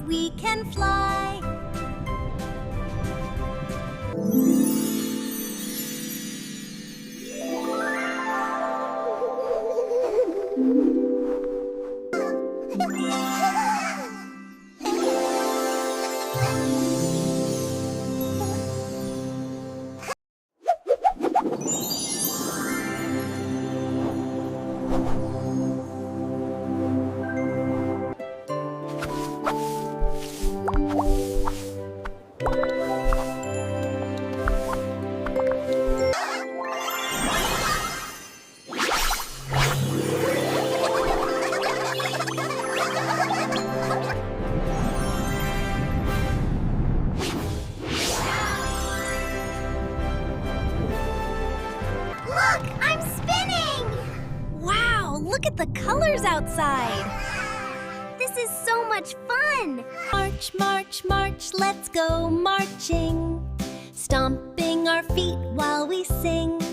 we can fly. Look at the colors outside! This is so much fun! March, march, march, let's go marching, stomping our feet while we sing.